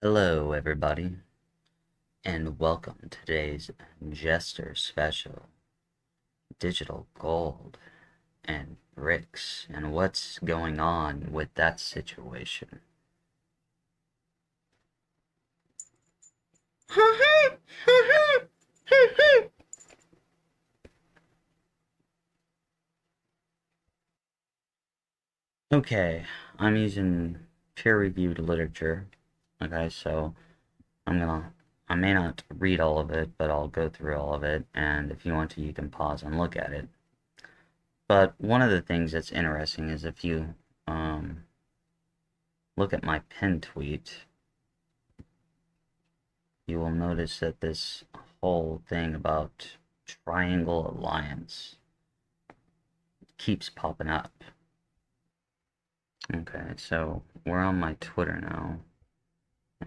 Hello, everybody, and welcome to today's Jester Special Digital Gold and Brics and what's going on with that situation. Okay, I'm using peer-reviewed literature. Okay, so I'm gonna, I may not read all of it, but I'll go through all of it, and if you want to, you can pause and look at it. But one of the things that's interesting is if you look at my pinned tweet, you will notice that this whole thing about Triangle Alliance keeps popping up. Okay, so we're on my Twitter now,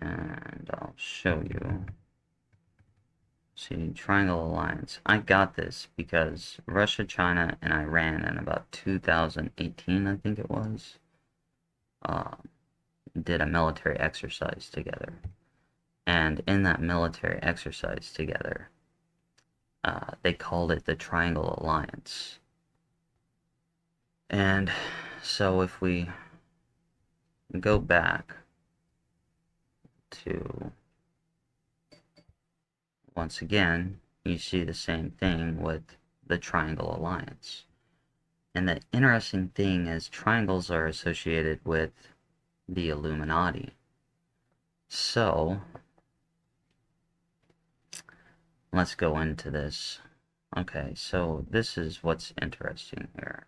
and I'll show you. See, Triangle Alliance. I got this because Russia, China, and Iran in about 2018, I think it was, uh, did a military exercise together. And in that military exercise together, they called it the Triangle Alliance. And so if we go back to, once again, you see the same thing with the Triangle Alliance. And the interesting thing is triangles are associated with the Illuminati. So, let's go into this. Okay, so this is what's interesting here.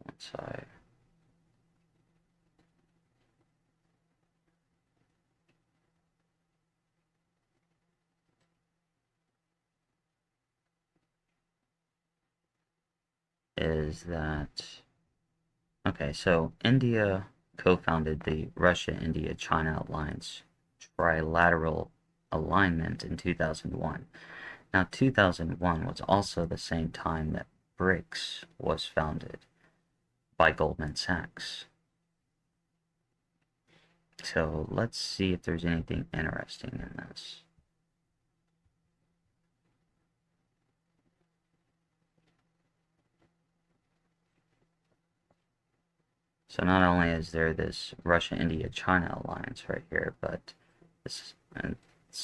Once I is that okay, so India co-founded the Russia-India-China Alliance trilateral alignment in 2001. Now, 2001 was also the same time that Brics was founded by Goldman Sachs. So let's see if there's anything interesting in this. So not only is there this Russia-India-China alliance right here, but this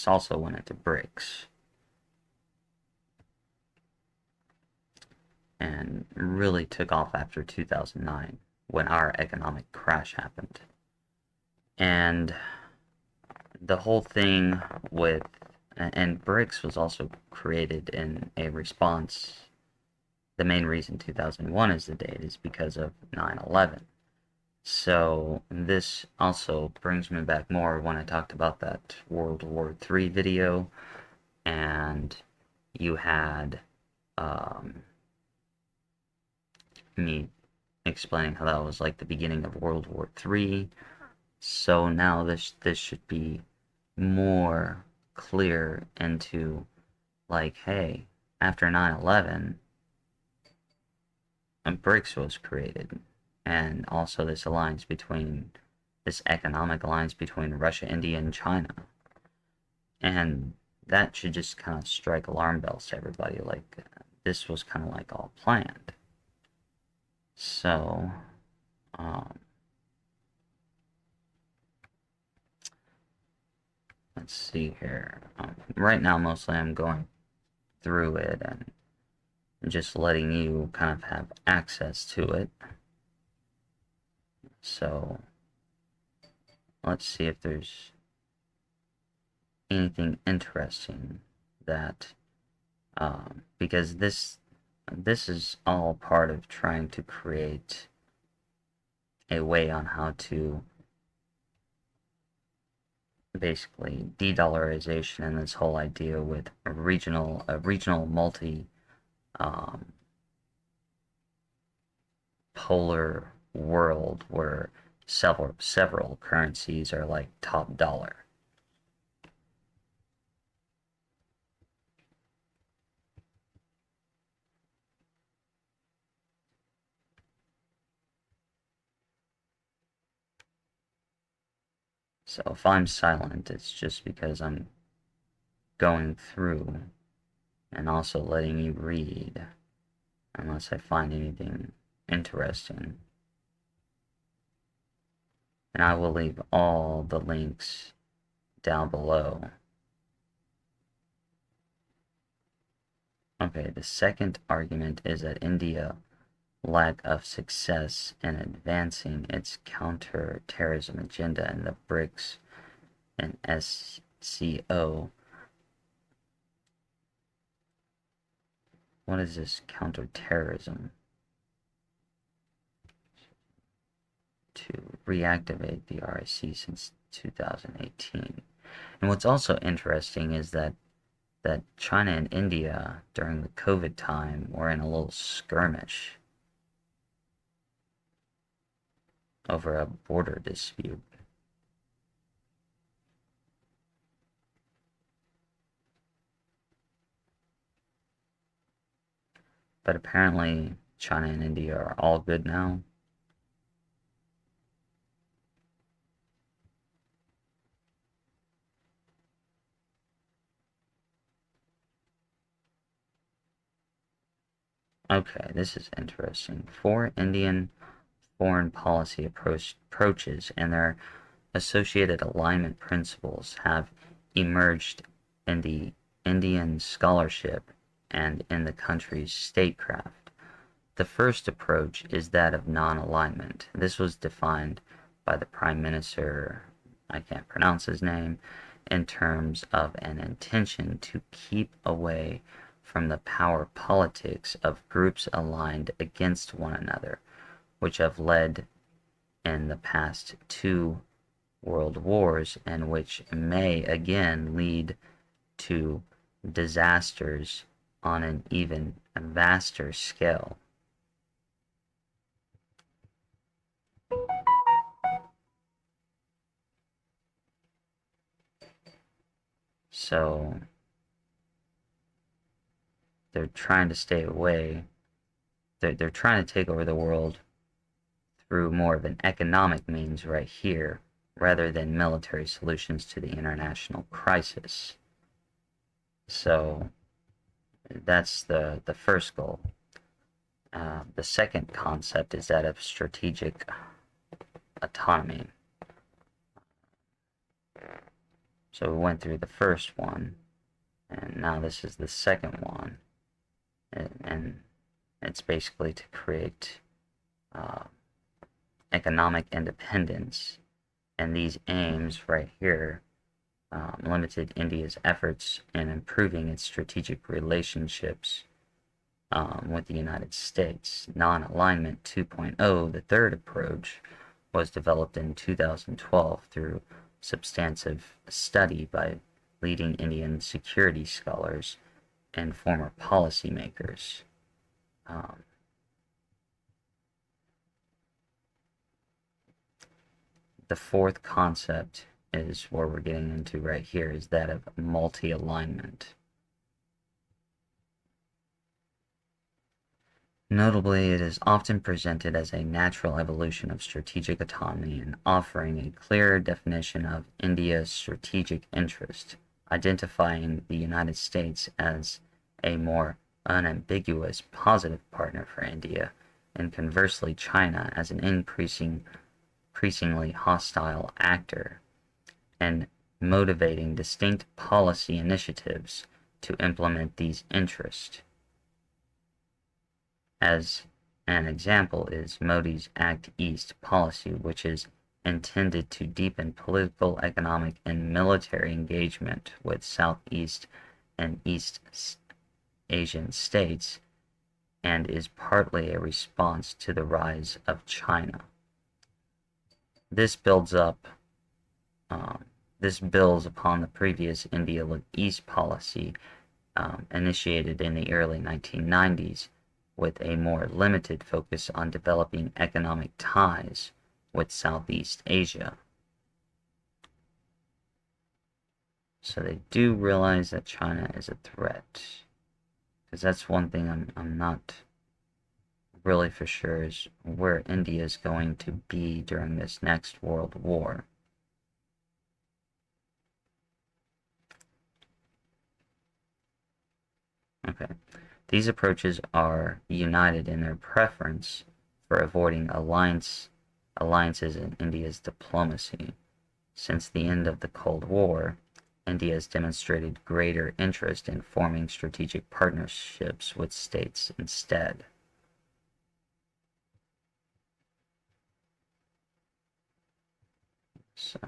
also went into Brics and really took off after 2009 when our economic crash happened. And the whole thing with and Brics was also created in a response. The main reason 2001 is the date is because of 9/11. So this also brings me back more when I talked about that World War III video, and you had me explaining how that was like the beginning of World War III. So now this should be more clear into like, hey, after 9/11, BRICS was created, and also this economic alliance between Russia, India, and China, and that should just kind of strike alarm bells to everybody. Like this was kind of like all planned. So, um, let's see here. Right now, mostly I'm going through it and just letting you kind of have access to it. So let's see if there's anything interesting that because this is all part of trying to create a way on how to basically de-dollarization and this whole idea with a regional multi um, polar world where several currencies are like top dollar. So if I'm silent, it's just because I'm going through and also letting you read, unless I find anything interesting. And I will leave all the links down below. Okay, the second argument is that India lack of success in advancing its counter-terrorism agenda in the Brics and SCO. What is this counter-terrorism? To reactivate the RIC since 2018. And what's also interesting is that China and India during the COVID time were in a little skirmish over a border dispute. But apparently China and India are all good now. Okay, this is interesting. 4 Indian foreign policy approaches and their associated alignment principles have emerged in the Indian scholarship and in the country's statecraft. The first approach is that of non-alignment. This was defined by the Prime Minister, I can't pronounce his name, in terms of an intention to keep away from the power politics of groups aligned against one another, which have led in the past 2 world wars and which may again lead to disasters on an even vaster scale. So they're trying to stay away. They're trying to take over the world through more of an economic means right here, rather than military solutions to the international crisis. So that's the first goal. The second concept is that of strategic autonomy. So we went through the first one, and now this is the second one, and it's basically to create economic independence, and these aims right here limited India's efforts in improving its strategic relationships with the United States. Non-alignment 2.0, the third approach, was developed in 2012 through substantive study by leading Indian security scholars and former policymakers. The fourth concept is where we're getting into right here, is that of multi-alignment. Notably, it is often presented as a natural evolution of strategic autonomy and offering a clearer definition of India's strategic interest, identifying the United States as a more unambiguous positive partner for India, and conversely China as an increasingly hostile actor, and motivating distinct policy initiatives to implement these interests. As an example is Modi's Act East policy, which is intended to deepen political, economic, and military engagement with Southeast and East Asian states, and is partly a response to the rise of China. This builds upon the previous India Look East policy initiated in the early 1990s, with a more limited focus on developing economic ties with Southeast Asia. So they do realize that China is a threat, because that's one thing I'm not really for sure is where India is going to be during this next world war. Okay. These approaches are united in their preference for avoiding alliances in India's diplomacy. Since the end of the Cold War, India has demonstrated greater interest in forming strategic partnerships with states instead. So,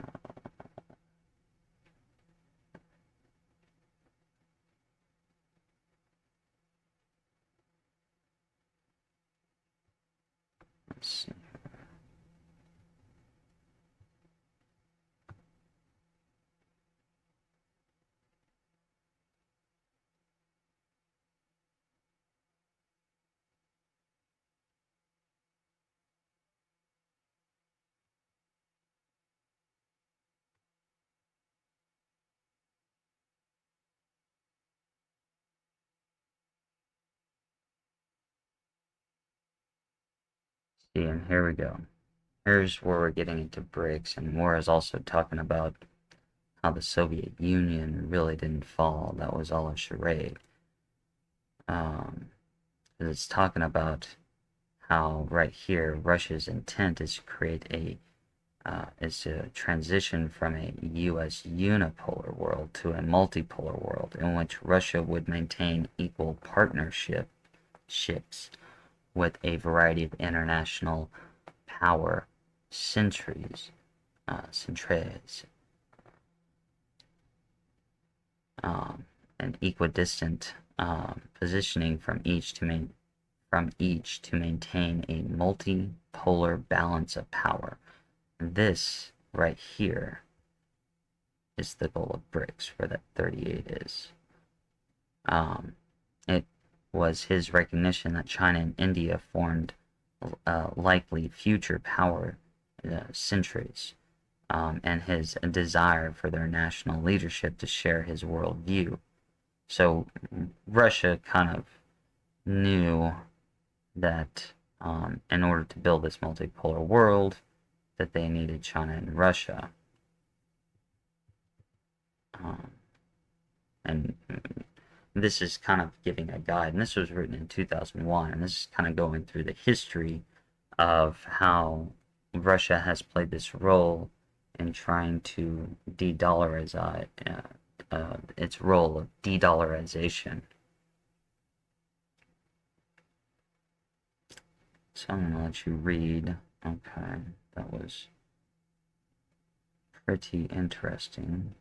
let's see. See, and here we go. Here's where we're getting into Brics, and Moore is also talking about how the Soviet Union really didn't fall. That was all a charade. It's talking about how right here Russia's intent is to create is to transition from a U.S. unipolar world to a multipolar world in which Russia would maintain equal partnerships with a variety of international power centuries, centres, and equidistant positioning from each to maintain a multipolar balance of power. This right here is the goal of Brics, where that 38 is. It was his recognition that China and India formed likely future power centuries, and his desire for their national leadership to share his worldview. So Russia kind of knew that in order to build this multipolar world, that they needed China and Russia. And this is kind of giving a guide, and this was written in 2001, and this is kind of going through the history of how Russia has played this role in trying to de-dollarize its role of de-dollarization. So I'm gonna let you read. Okay, that was pretty interesting.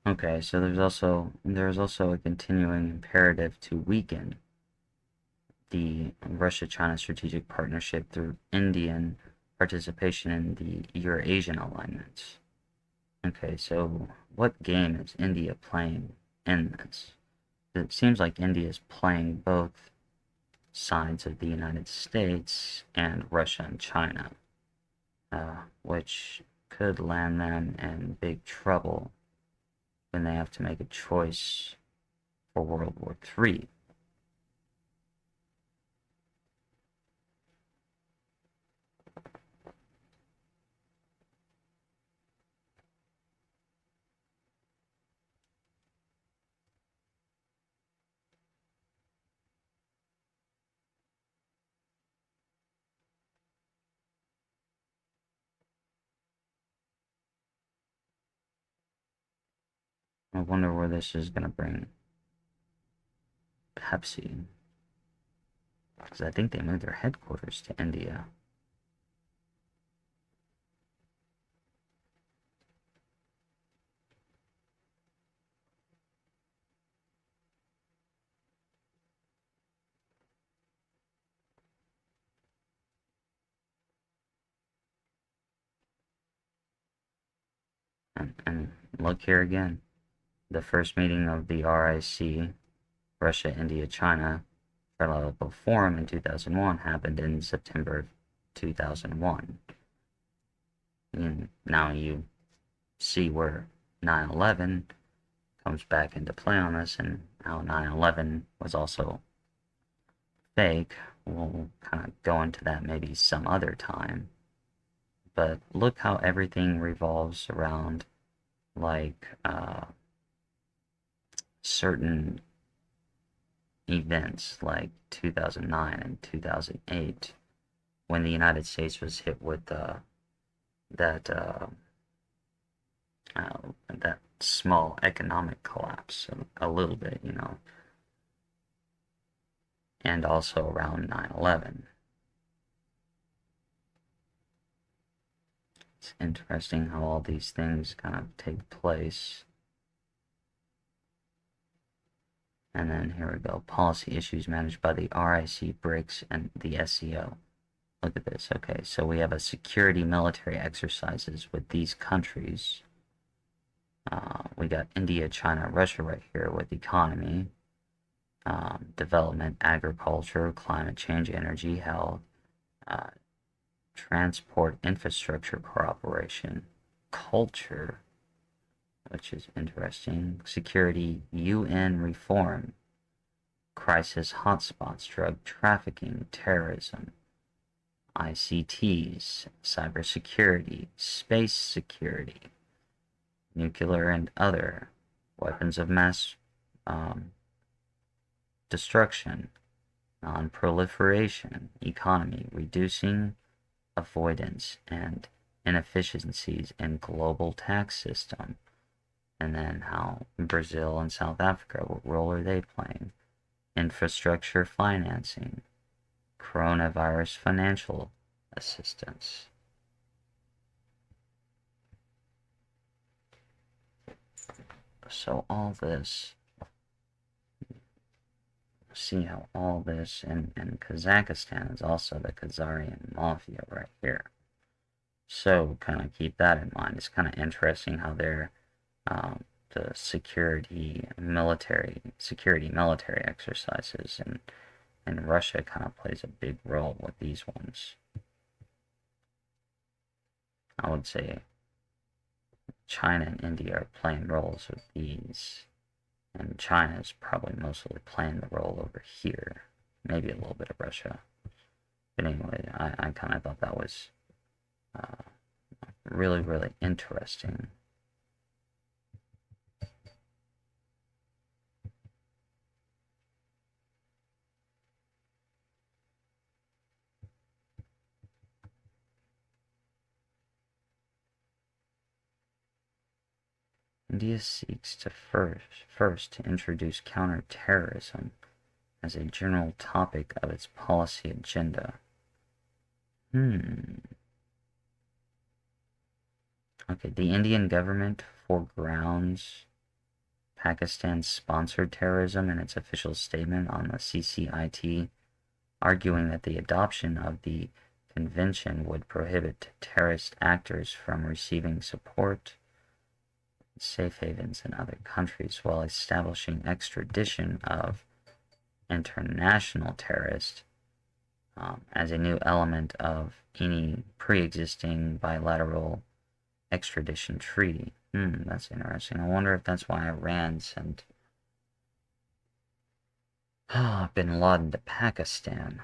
Okay, so there's also a continuing imperative to weaken the Russia-China strategic partnership through Indian participation in the Eurasian alliance. Okay, so what game is India playing in this? It seems like India is playing both sides of the United States and Russia and China, which could land them in big trouble when they have to make a choice for World War III. I wonder where this is going to bring Pepsi, because I think they moved their headquarters to India. And look here again. The first meeting of the RIC, Russia, India, China, Trilateral Forum in 2001 happened in September of 2001. And now you see where 9/11 comes back into play on this, and how 9/11 was also fake. We'll kind of go into that maybe some other time. But look how everything revolves around, like, certain events like 2009 and 2008 when the United States was hit with that that small economic collapse, a little bit, and also around 9/11. It's interesting how all these things kind of take place. And then here we go. Policy issues managed by the RIC, Brics, and the SEO. Look at this. Okay, so we have a security military exercises with these countries. We got India, China, Russia right here with economy, development, agriculture, climate change, energy, health, transport, infrastructure cooperation, culture, which is interesting, security, UN reform, crisis hotspots, drug trafficking, terrorism, ICTs, cybersecurity, space security, nuclear and other, weapons of mass destruction, non-proliferation, economy, reducing avoidance and inefficiencies in global tax system, and then how Brazil and South Africa, what role are they playing? Infrastructure financing, coronavirus financial assistance. So all this, see how all this, and Kazakhstan is also the Khazarian Mafia right here. So kind of keep that in mind. It's kind of interesting how they're the security military exercises, and Russia kind of plays a big role with these ones. I would say China and India are playing roles with these, and China is probably mostly playing the role over here. Maybe a little bit of Russia. But anyway, I kind of thought that was really, really interesting. India seeks to first to introduce counterterrorism as a general topic of its policy agenda. Okay, the Indian government foregrounds Pakistan's sponsored terrorism in its official statement on the CCIT, arguing that the adoption of the convention would prohibit terrorist actors from receiving support, safe havens in other countries, while establishing extradition of international terrorists as a new element of any pre-existing bilateral extradition treaty. That's interesting. I wonder if that's why Iran sent bin Laden to Pakistan.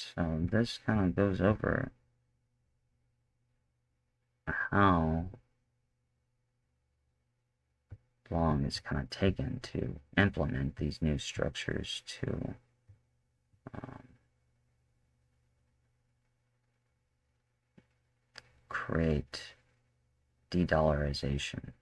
So this kind of goes over how long it's kind of taken to implement these new structures to um, create de-dollarization.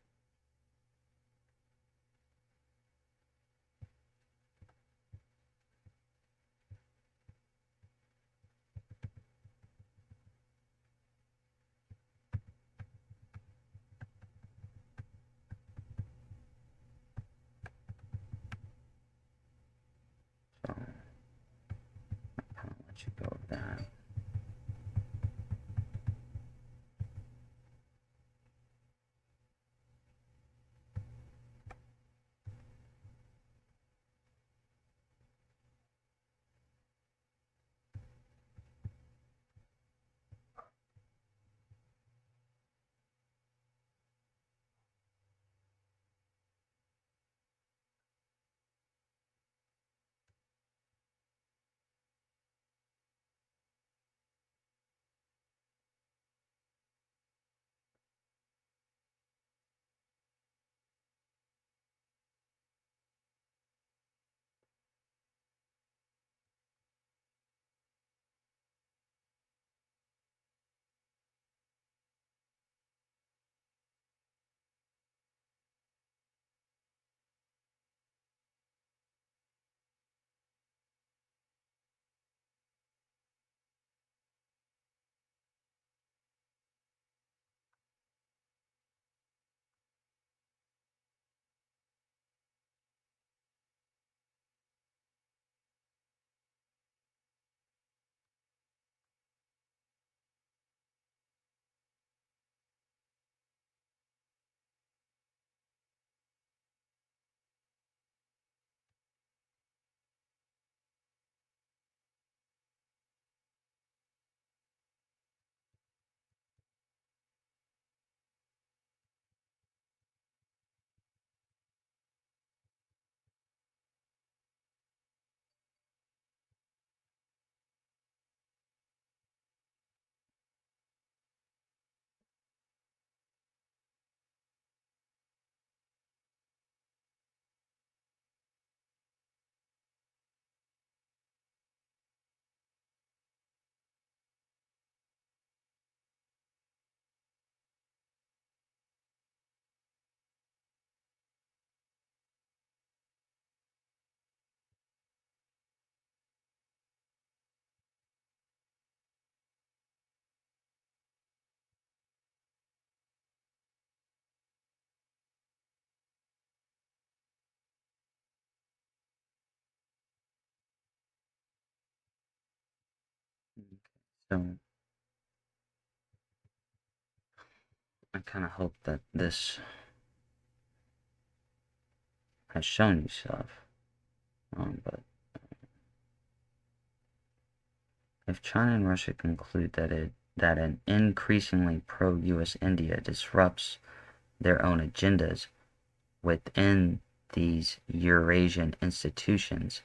So I'll kind of let you go with that. So I kind of hope that this has shown you stuff. But if China and Russia conclude that an increasingly pro-U.S. India disrupts their own agendas within these Eurasian institutions,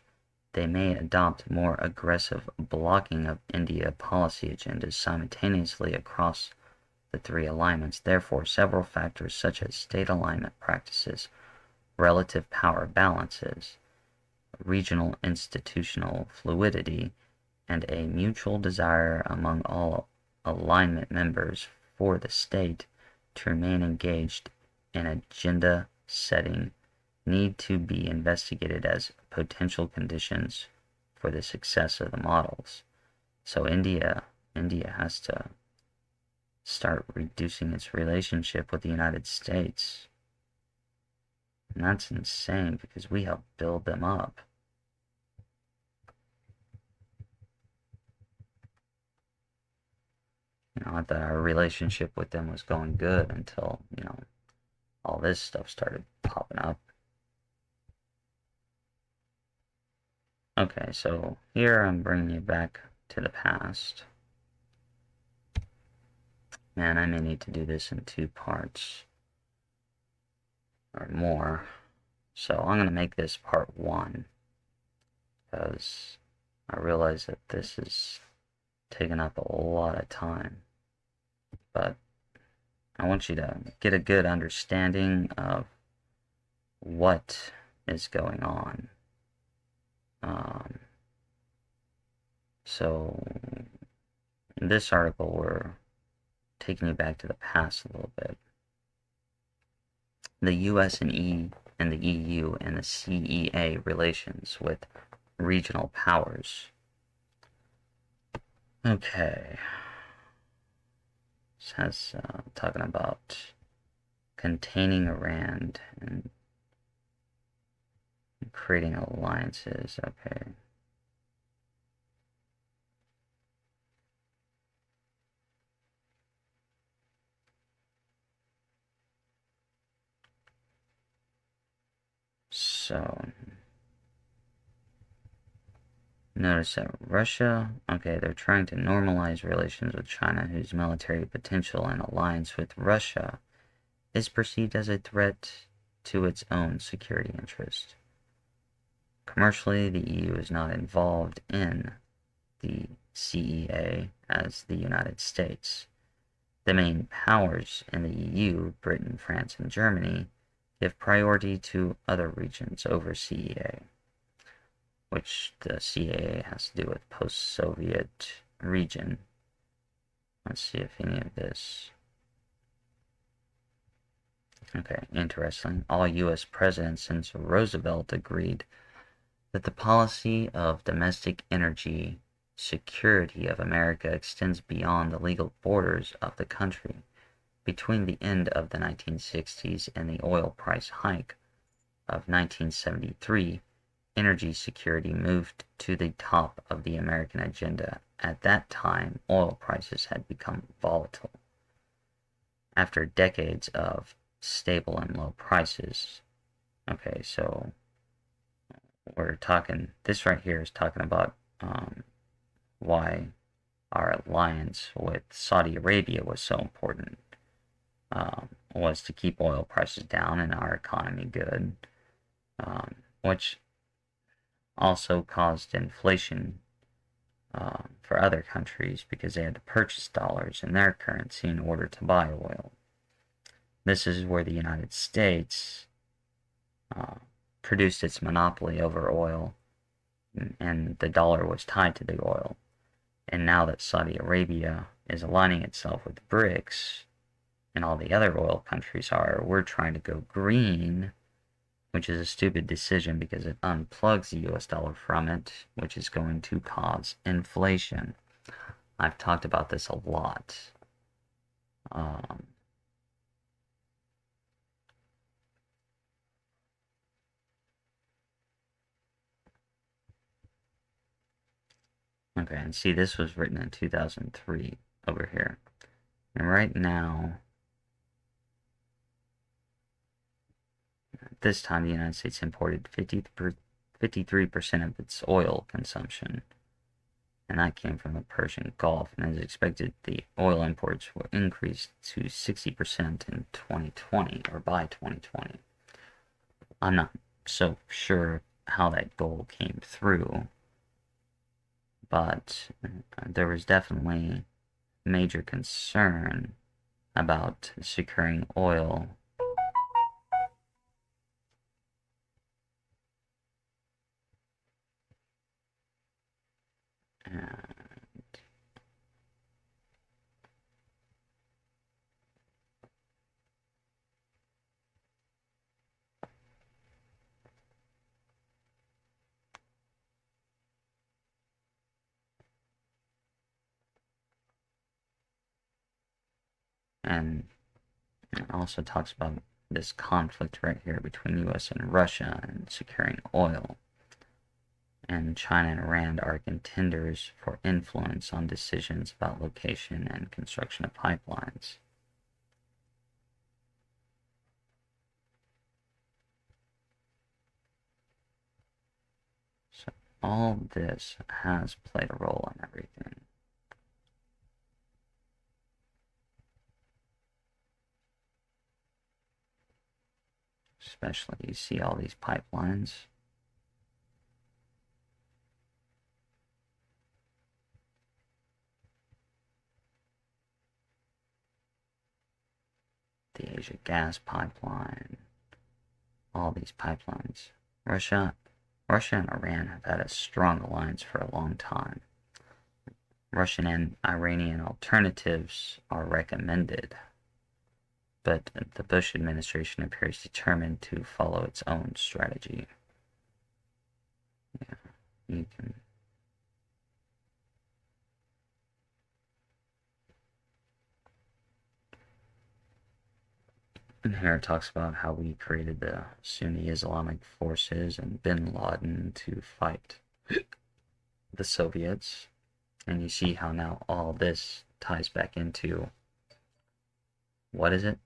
they may adopt more aggressive blocking of India policy agendas simultaneously across the three alignments. Therefore, several factors such as state alignment practices, relative power balances, regional institutional fluidity, and a mutual desire among all alignment members for the state to remain engaged in agenda setting need to be investigated as potential conditions for the success of the models. So India has to start reducing its relationship with the United States. And that's insane because we helped build them up. I thought our relationship with them was going good until, all this stuff started popping up. Okay, so here I'm bringing you back to the past. Man, I may need to do this in 2 parts or more. So I'm going to make this part 1 because I realize that this is taking up a lot of time, but I want you to get a good understanding of what is going on. Um, so, in this article, we're taking you back to the past a little bit. The US and the EU and the CEA relations with regional powers. Okay. This has talking about containing Iran and creating alliances. Okay. So, notice that Russia, okay, they're trying to normalize relations with China, whose military potential and alliance with Russia is perceived as a threat to its own security interest. Commercially, the EU is not involved in the CEA as the United States. The main powers in the EU, Britain, France, and Germany, give priority to other regions over CEA, which the CEA has to do with post-Soviet region. Let's see if any of this. Okay, interesting. All U.S. presidents since Roosevelt agreed that the policy of domestic energy security of America extends beyond the legal borders of the country. Between the end of the 1960s and the oil price hike of 1973, energy security moved to the top of the American agenda. At that time, oil prices had become volatile. After decades of stable and low prices, okay, so we're talking, this right here is talking about why our alliance with Saudi Arabia was so important. Was to keep oil prices down and our economy good, which also caused inflation for other countries because they had to purchase dollars in their currency in order to buy oil. This is where the United States produced its monopoly over oil, and the dollar was tied to the oil. And now that Saudi Arabia is aligning itself with Brics, and all the other oil countries are, we're trying to go green, which is a stupid decision because it unplugs the US dollar from it, which is going to cause inflation. I've talked about this a lot. Okay, and see, this was written in 2003 over here. And right now, at this time, the United States imported 53% of its oil consumption, and that came from the Persian Gulf, and is expected the oil imports will increase to 60% in 2020, or by 2020. I'm not so sure how that goal came through, but there was definitely major concern about securing oil. And it also talks about this conflict right here between US and Russia and securing oil. And China and Iran are contenders for influence on decisions about location and construction of pipelines. So all this has played a role in everything. Especially, you see all these pipelines. the Asia gas pipeline, all these pipelines. Russia, Russia and Iran have had a strong alliance for a long time. Russian and Iranian alternatives are recommended, but the Bush administration appears determined to follow its own strategy. Yeah, you can. And here it talks about how we created the Sunni Islamic forces and bin Laden to fight the Soviets. And you see how now all this ties back into, what is it?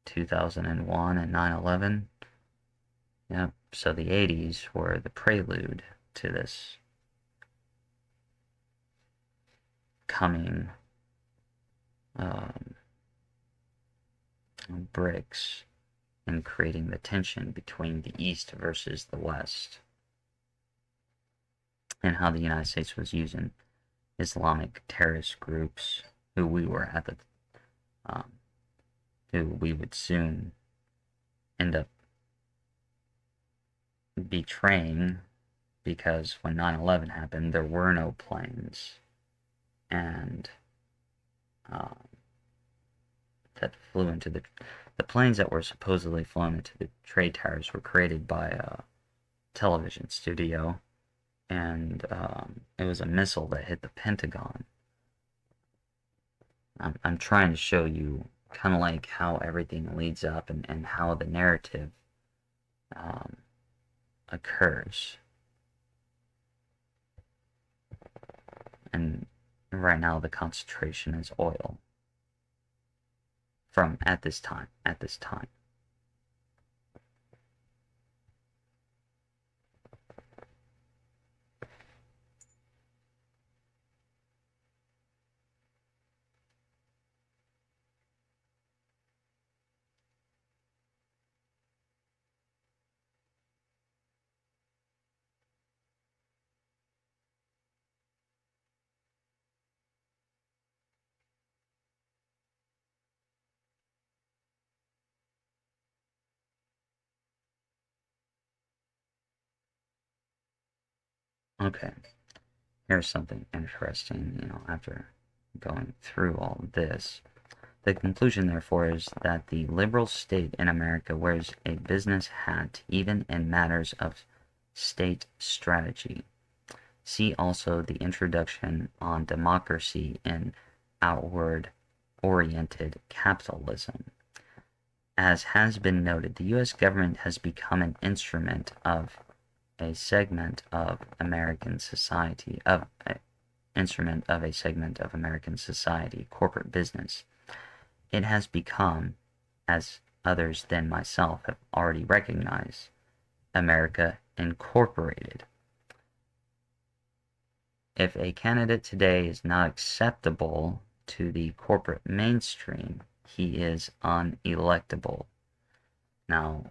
2001 and 9/11. Yep. So the 80s were the prelude to this coming Brics and creating the tension between the East versus the West, and how the United States was using Islamic terrorist groups who we were at the who we would soon end up betraying, because when 9/11 happened, there were no planes, and that flew into the planes that were supposedly flown into the trade towers were created by a television studio, and it was a missile that hit the Pentagon. I'm trying to show you kind of like how everything leads up, and how the narrative occurs. And right now the concentration is oil from at this time. Okay, here's something interesting, after going through all of this. The conclusion, therefore, is that the liberal state in America wears a business hat even in matters of state strategy. See also the introduction on democracy in outward-oriented capitalism. As has been noted, the U.S. government has become an instrument of a segment of American society, corporate business. It has become, as others than myself have already recognized, America Incorporated. If a candidate today is not acceptable to the corporate mainstream, he is unelectable. Now,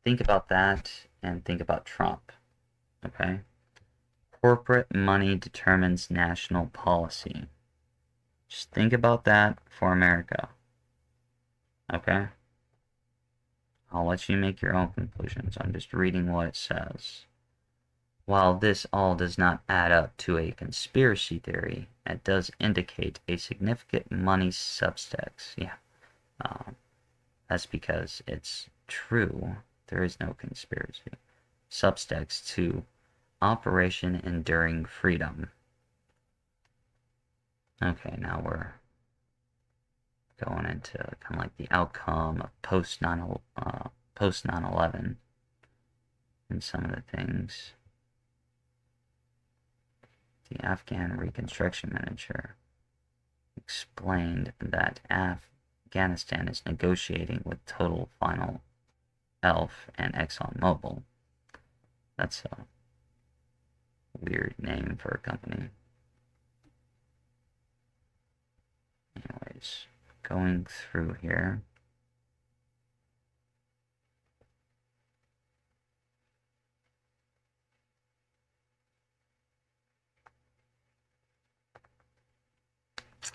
think about that and think about Trump, okay? Corporate money determines national policy. Just think about that for America, okay? I'll let you make your own conclusions. I'm just reading what it says. While this all does not add up to a conspiracy theory, it does indicate a significant money subtext. Yeah, that's because it's true. There is no conspiracy. Subtext to Operation Enduring Freedom. Okay, now we're going into kind of like the outcome of post 9/11 and some of the things. The Afghan Reconstruction Manager explained that Afghanistan is negotiating with Total Final Elf and ExxonMobil. That's a weird name for a company. Anyways, going through here.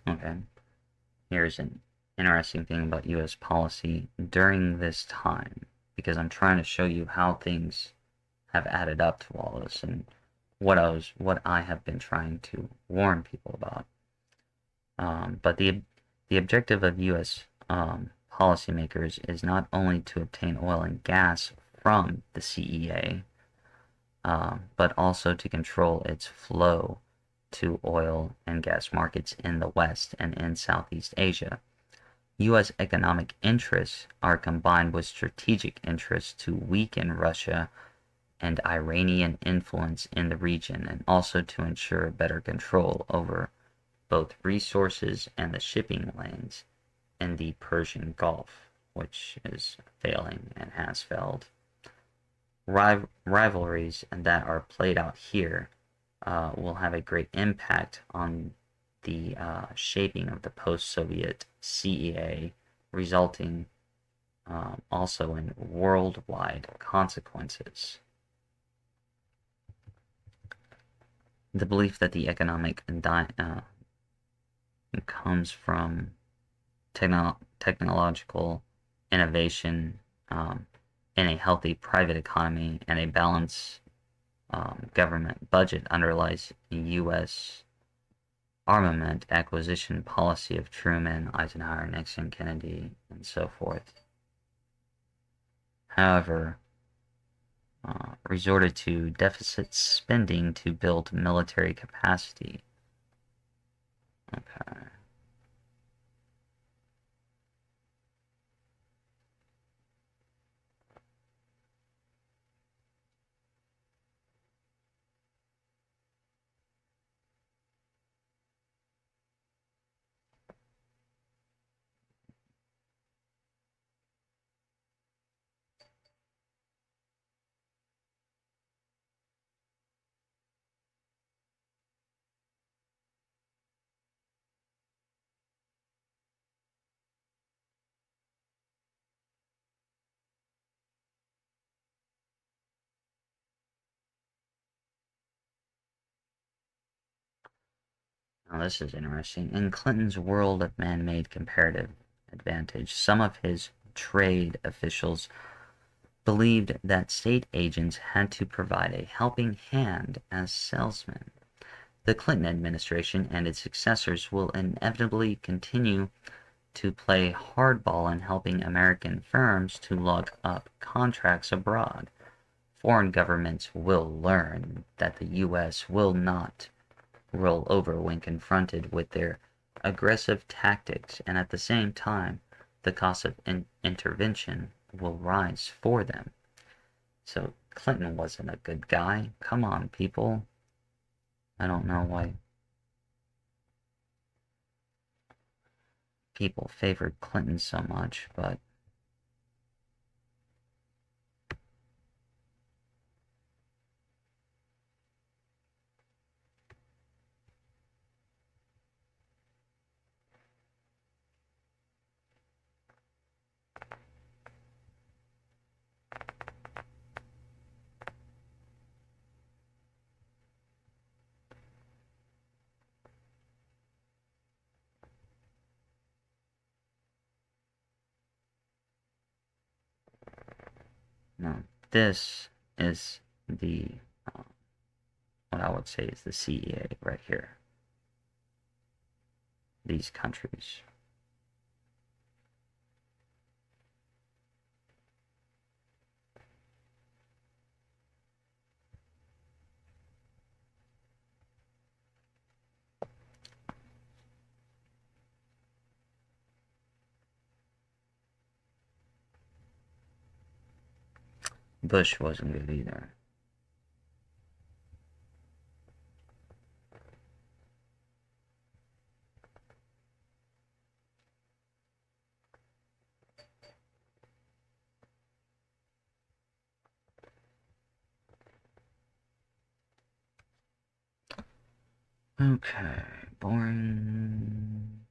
Okay, here's an interesting thing about U.S. policy during this time, because I'm trying to show you how things have added up to all this and what I have been trying to warn people about. But the objective of U.S. Policymakers is not only to obtain oil and gas from the CEA, but also to control its flow to oil and gas markets in the West and in Southeast Asia. U.S. economic interests are combined with strategic interests to weaken Russia and Iranian influence in the region, and also to ensure better control over both resources and the shipping lanes in the Persian Gulf, which is failing and has failed. Rivalries that are played out here will have a great impact on the shaping of the post-Soviet CEA, resulting also in worldwide consequences. The belief that the economic comes from technological innovation in a healthy private economy and a balanced government budget underlies the U.S. armament acquisition policy of Truman, Eisenhower, Nixon, Kennedy, and so forth. However, resorted to deficit spending to build military capacity. Okay. Now this is interesting. In Clinton's world of man-made comparative advantage, some of his trade officials believed that state agents had to provide a helping hand as salesmen. The Clinton administration and its successors will inevitably continue to play hardball in helping American firms to lock up contracts abroad. Foreign governments will learn that the U.S. will not roll over when confronted with their aggressive tactics, and at the same time, the cost of intervention will rise for them. So Clinton wasn't a good guy. Come on, people. I don't know why people favored Clinton so much, but no. This is the what I would say is the CEA right here. These countries. Bush wasn't good either. Okay, boring.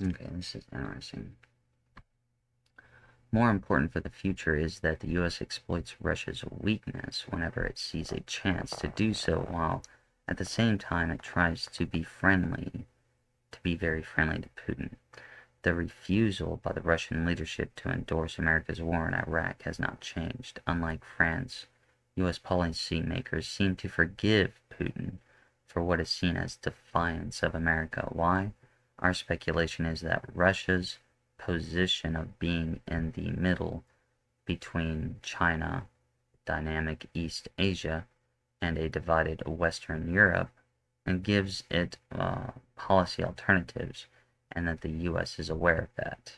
Okay, this is interesting. More important for the future is that the U.S. exploits Russia's weakness whenever it sees a chance to do so, while at the same time it tries to be very friendly to Putin. The refusal by the Russian leadership to endorse America's war in Iraq has not changed. Unlike France, U.S. policymakers seem to forgive Putin for what is seen as defiance of America. Why? Our speculation is that Russia's position of being in the middle between China, dynamic East Asia, and a divided Western Europe, and gives it policy alternatives, and that the U.S. is aware of that.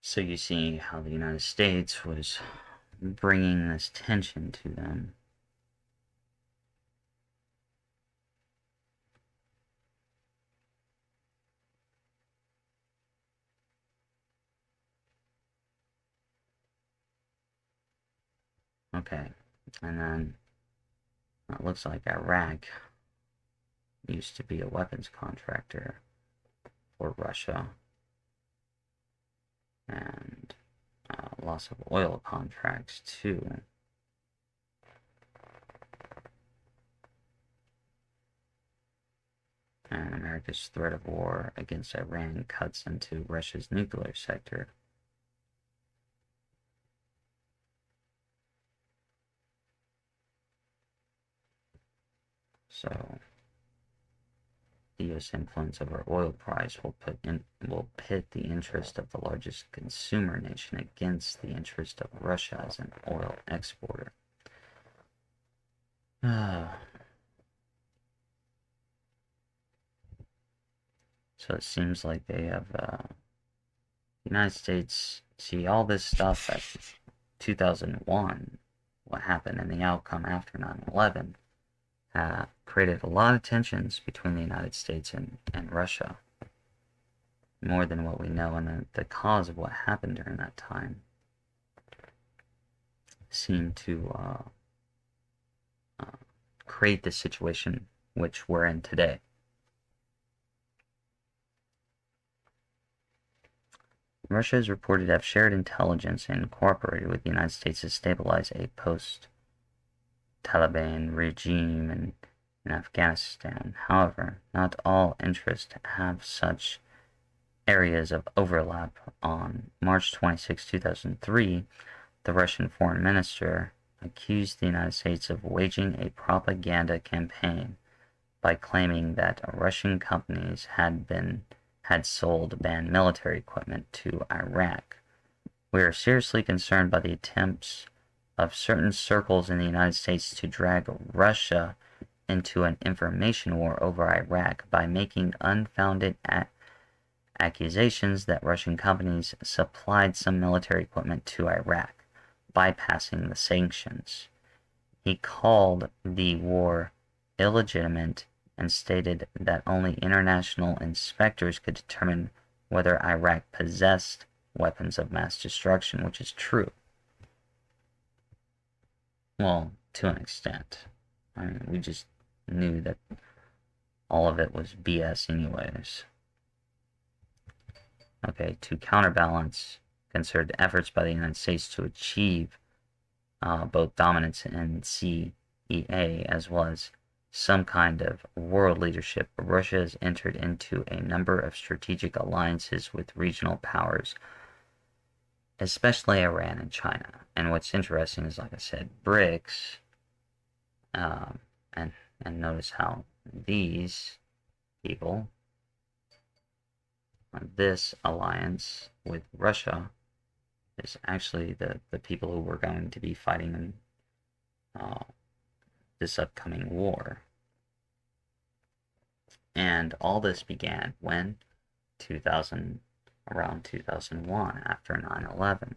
So you see how the United States was bringing this tension to them. Okay, and then it looks like Iraq used to be a weapons contractor for Russia, and loss of oil contracts too. And America's threat of war against Iran cuts into Russia's nuclear sector. So the U.S. influence over oil price will pit the interest of the largest consumer nation against the interest of Russia as an oil exporter. So it seems like they have the United States see all this stuff at 2001, what happened and the outcome after 9/11, created a lot of tensions between the United States and Russia, more than what we know, and the cause of what happened during that time seemed to create the situation which we're in today. Russia is reported to have shared intelligence and cooperated with the United States to stabilize a post-Taliban regime in Afghanistan. However, not all interests have such areas of overlap. On March 26, 2003, the Russian foreign minister accused the United States of waging a propaganda campaign by claiming that Russian companies had sold banned military equipment to Iraq. We are seriously concerned by the attempts of certain circles in the United States to drag Russia into an information war over Iraq by making unfounded accusations that Russian companies supplied some military equipment to Iraq, bypassing the sanctions. He called the war illegitimate and stated that only international inspectors could determine whether Iraq possessed weapons of mass destruction, which is true. Well, to an extent. I mean, we just knew that all of it was BS anyways. Okay, to counterbalance concerted efforts by the United States to achieve both dominance in CEA as well as some kind of world leadership, Russia has entered into a number of strategic alliances with regional powers, especially Iran and China. And what's interesting is, like I said, Brics, and notice how these people, this alliance with Russia, is actually the people who were going to be fighting in this upcoming war. And all this began when 2000 around 2001 after 9/11.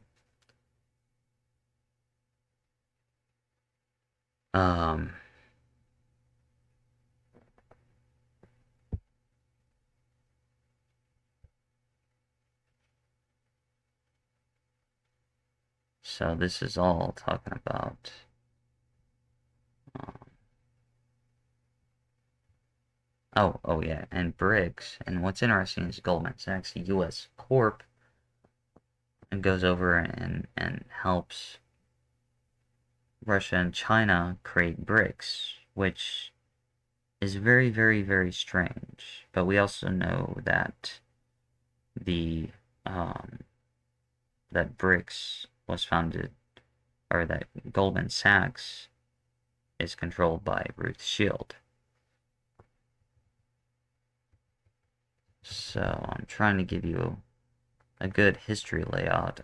Um, so this is all talking about um, oh yeah, and Brics. And what's interesting is Goldman Sachs, the U.S. Corp, and goes over and helps Russia and China create Brics, which is very, very, very strange. But we also know that the that Brics was founded, or that Goldman Sachs is controlled by Ruth Shield. So I'm trying to give you a good history layout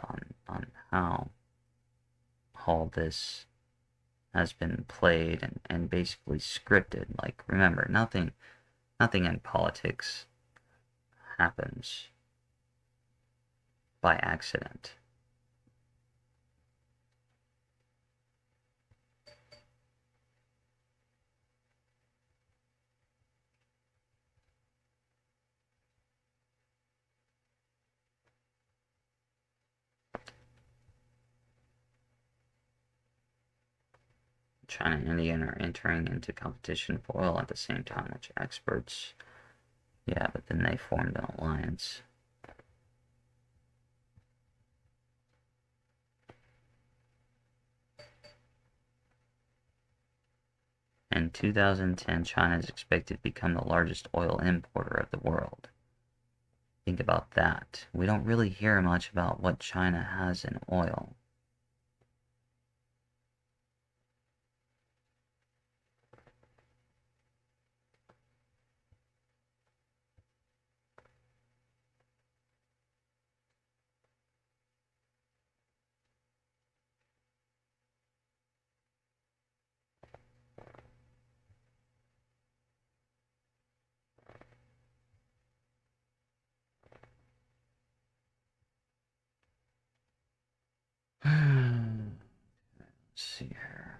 on how all this has been played and basically scripted. Like, remember, nothing in politics happens by accident. China and India are entering into competition for oil at the same time, which experts, yeah, but then they formed an alliance. In 2010, China is expected to become the largest oil importer of the world. Think about that. We don't really hear much about what China has in oil. Let's see here.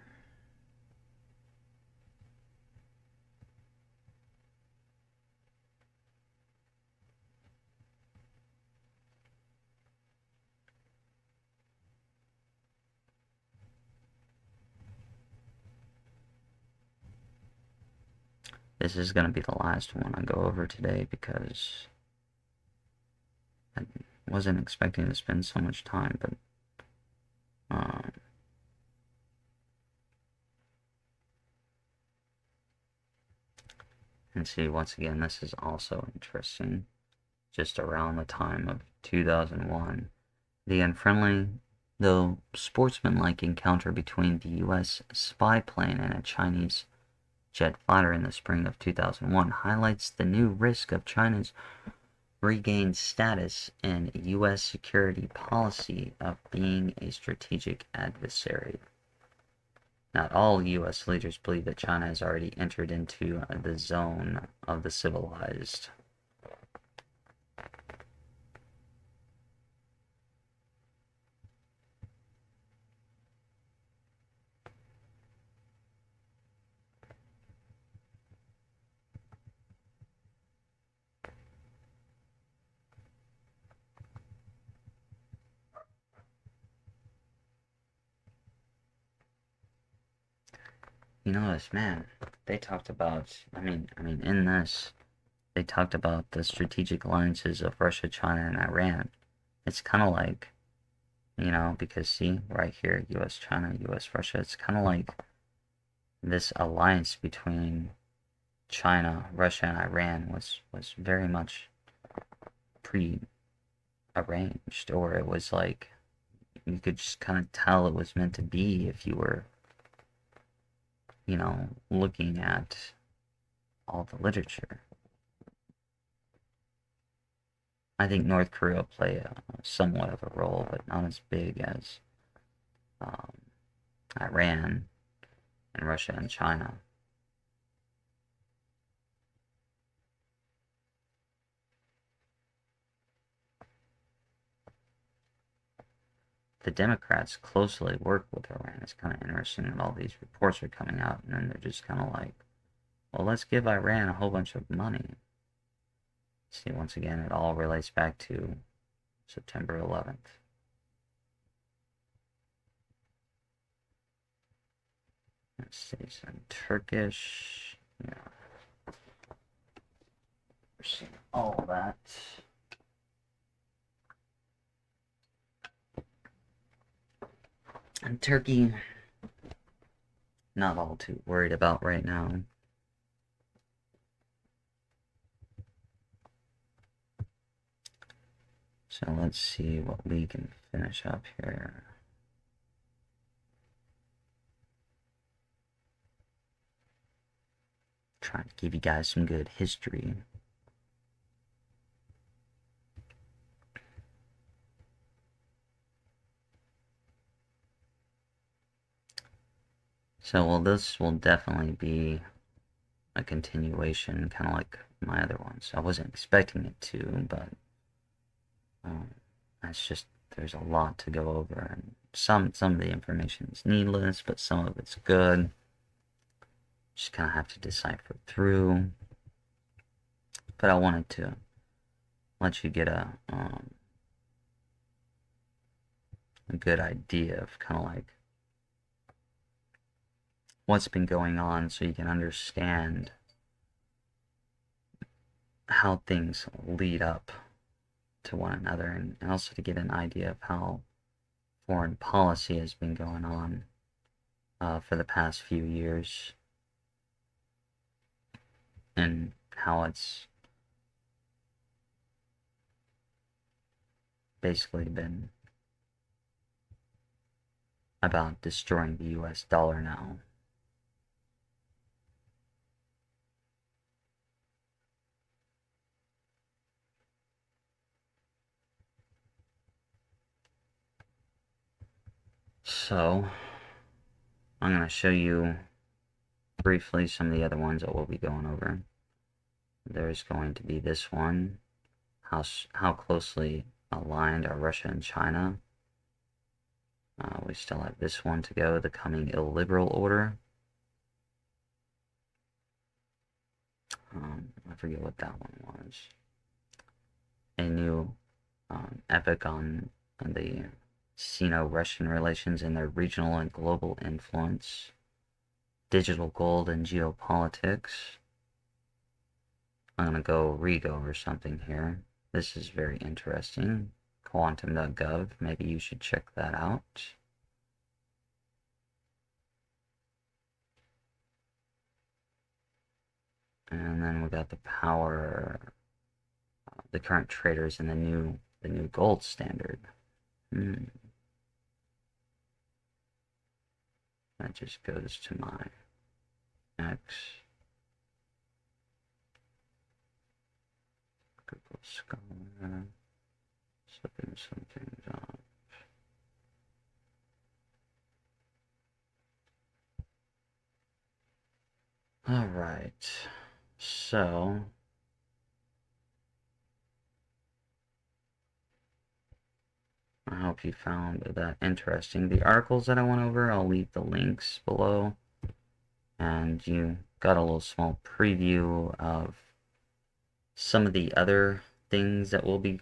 This is going to be the last one I go over today because I wasn't expecting to spend so much time, but um, and see, once again, this is also interesting. Just around the time of 2001, the unfriendly, though sportsmanlike encounter between the U.S. spy plane and a Chinese jet fighter in the spring of 2001 highlights the new risk of China's regained status in U.S. security policy of being a strategic adversary. Not all U.S. leaders believe that China has already entered into the zone of the civilized. You notice, man, they talked about, in this, they talked about the strategic alliances of Russia, China, and Iran. It's kind of like, because see, right here, U.S. China, U.S. Russia, it's kind of like this alliance between China, Russia, and Iran was very much pre-arranged, or it was like you could just kind of tell it was meant to be if you were, looking at all the literature. I think North Korea play somewhat of a role, but not as big as um, Iran and Russia and China. the Democrats closely work with Iran. It's kind of interesting that all these reports are coming out, and then they're just kind of like, well, let's give Iran a whole bunch of money. See, once again, it all relates back to September 11th. Let's see, some Turkish. Yeah. We're seeing all that. And Turkey, not all too worried about right now. So let's see what we can finish up here. Trying to give you guys some good history. So, well, this will definitely be a continuation, kind of like my other ones. I wasn't expecting it to, but that's just, there's a lot to go over, and some of the information is needless, but some of it's good. Just kind of have to decipher through. But I wanted to let you get a good idea of kind of like what's been going on, so you can understand how things lead up to one another, and also to get an idea of how foreign policy has been going on for the past few years, and how it's basically been about destroying the US dollar now. So, I'm going to show you briefly some of the other ones that we'll be going over. There's going to be this one, how closely aligned are Russia and China. We still have this one to go, the coming illiberal order. I forget what that one was. A new epic on the Sino-Russian relations and their regional and global influence. Digital gold and geopolitics. I'm going to go over something here. This is very interesting. Quantum.gov. Maybe you should check that out. And then we got the power, the current traders and the new gold standard. That just goes to my X. Google Scholar. Slipping some things off. Alright. So, I hope you found that interesting. The articles that I went over, I'll leave the links below. And you got a little small preview of some of the other things that we'll be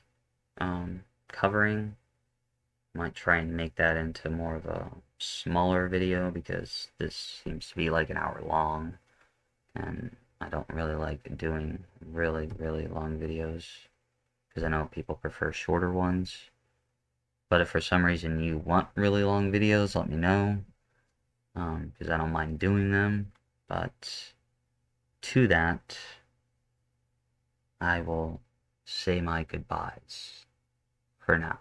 covering. Might try and make that into more of a smaller video, because this seems to be like an hour long, and I don't really like doing really long videos, because I know people prefer shorter ones. But if for some reason you want really long videos, let me know, because I don't mind doing them. But to that, I will say my goodbyes for now.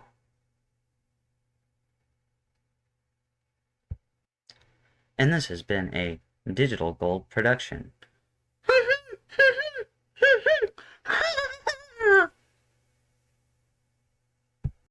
And this has been a Digital Gold production.